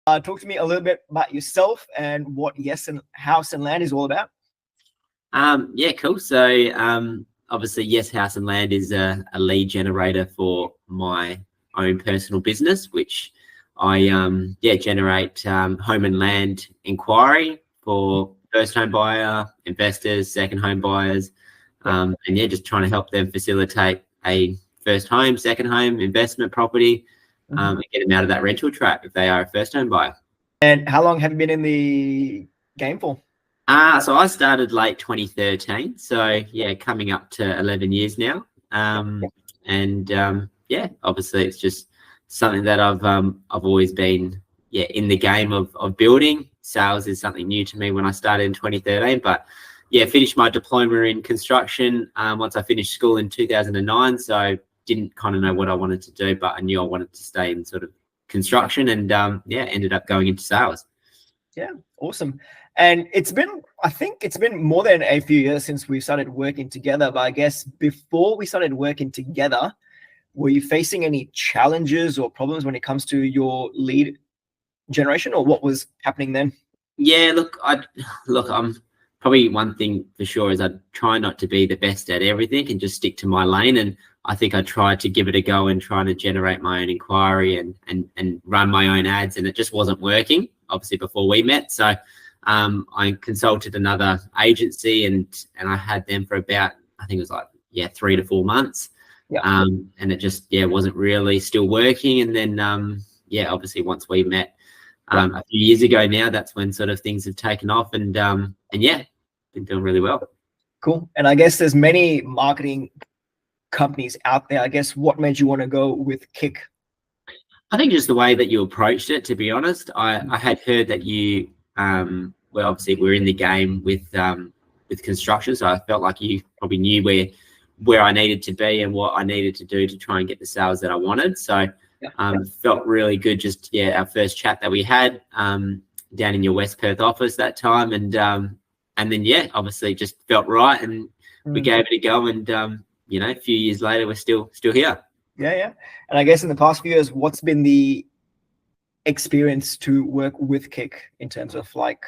Talk to me a little bit about yourself and what Yes and House and Land is all about. Yeah, cool. So obviously, Yes House and Land is a lead generator for my own personal business, which I generate home and land inquiry for first home buyer, investors, second home buyers, and just trying to help them facilitate a first home, second home investment property, and get them out of that rental trap if they are a first home buyer. And how long have you been in the game for? So I started late 2013. So coming up to 11 years now. Obviously it's just something that I've always been in the game of building. Sales is something new to me when I started in 2013, but finished my diploma in construction once I finished school in 2009. So didn't kind of know what I wanted to do, but I knew I wanted to stay in sort of construction, and ended up going into sales. Yeah, awesome. And I think it's been more than a few years since we started working together, but I guess before we started working together, were you facing any challenges or problems when it comes to your lead generation, or what was happening then? Yeah, look, I'm probably, one thing for sure is I try not to be the best at everything and just stick to my lane. And I think I tried to give it a go and trying to generate my own inquiry and run my own ads, and it just wasn't working, obviously, before we met. So I consulted another agency and I had them for about, I think it was like 3 to 4 months. And it just wasn't really still working. And then obviously once we met a few years ago now, that's when sort of things have taken off, and been doing really well. Cool. And I guess there's many marketing companies out there. I guess what made you want to go with Kick? I think just the way that you approached it, to be honest. I had heard that you obviously we're in the game with construction, so I felt like you probably knew where I needed to be and what I needed to do to try and get the sales that I wanted. So felt really good. Just our first chat that we had down in your West Perth office that time, and then obviously just felt right, and we gave it a go, and a few years later we're still here. And I guess in the past few years, what's been the experience to work with Kick in terms of like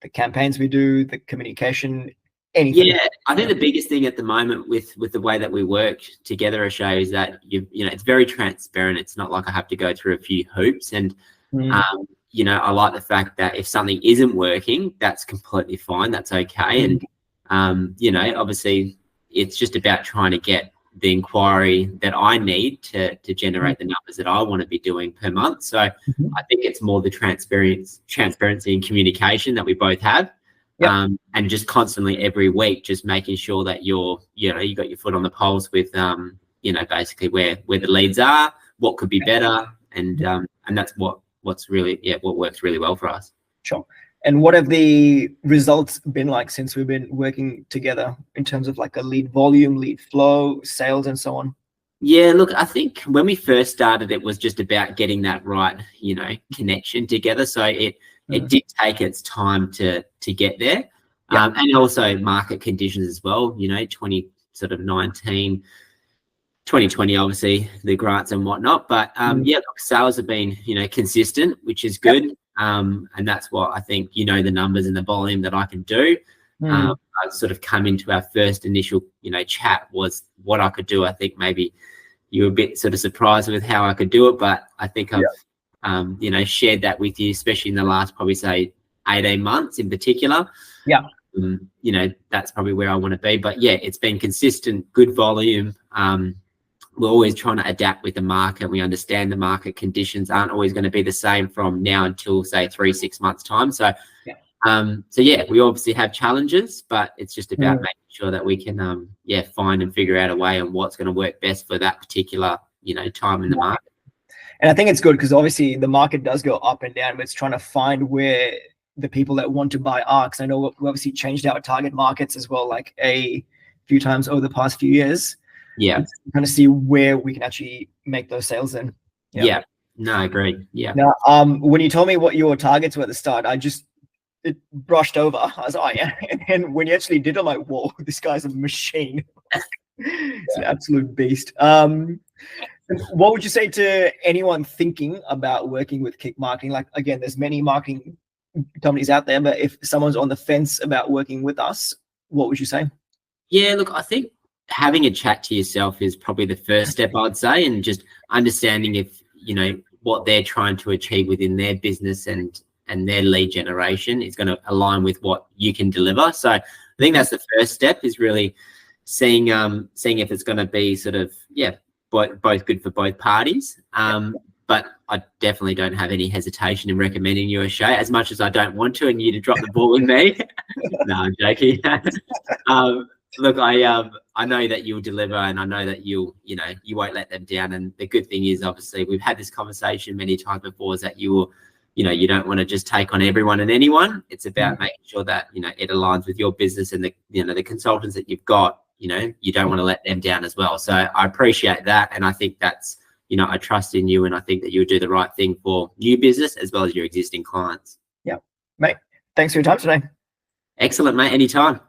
the campaigns we do, the communication, anything? I think the biggest thing at the moment with the way that we work together, Ashay, is that it's very transparent. It's not like I have to go through a few hoops, and I like the fact that if something isn't working, that's completely fine. That's okay. And obviously it's just about trying to get the inquiry that I need to generate the numbers that I want to be doing per month. So I think it's more the transparency and communication that we both have. And just constantly every week, just making sure that you got your foot on the pulse with, basically where the leads are, what could be better. And that's what's really, what works really well for us. Sure. And what have the results been like since we've been working together in terms of like a lead volume, lead flow, sales, and so on? Yeah, look, I think when we first started, it was just about getting that right, connection together. So it did take its time to get there. And also market conditions as well, 2019, 2020, obviously the grants and whatnot. But look, sales have been, consistent, which is good. And that's what I think, the numbers and the volume that I can do. I sort of come into our first initial, chat was what I could do. I think maybe you were a bit sort of surprised with how I could do it, but I think I've, shared that with you, especially in the last, probably say 18 months in particular. That's probably where I want to be. But it's been consistent, good volume. We're always trying to adapt with the market. We understand the market conditions aren't always going to be the same from now until say 3-6 months time. So, we obviously have challenges, but it's just about making sure that we can, find and figure out a way on what's going to work best for that particular, time in the market. And I think it's good because obviously the market does go up and down, but it's trying to find where the people that want to buy are. Because I know we obviously changed our target markets as well, like a few times over the past few years. Kind of see where we can actually make those sales in. No, I agree. Now, when you told me what your targets were at the start, it brushed over. I was like, oh yeah. And then when you actually did it, I'm like, whoa, this guy's a machine. It's an absolute beast. And what would you say to anyone thinking about working with Kick Marketing? Like, again, there's many marketing companies out there, but if someone's on the fence about working with us, what would you say? Yeah, look, I think having a chat to yourself is probably the first step, I'd say, and just understanding if, what they're trying to achieve within their business and their lead generation is going to align with what you can deliver. So I think that's the first step, is really seeing if it's going to be sort of, both good for both parties. But I definitely don't have any hesitation in recommending you, O'Shea, as much as I don't want to and you to drop the ball with me. No, I'm joking. Look, I know that you'll deliver, and I know that you won't let them down. And the good thing is, obviously, we've had this conversation many times before, is that you will, you don't want to just take on everyone and anyone. It's about making sure that, it aligns with your business and the consultants that you've got, you don't want to let them down as well. So I appreciate that. And I think that's, I trust in you, and I think that you'll do the right thing for new business as well as your existing clients. Yeah, mate. Thanks for your time today. Excellent, mate. Anytime.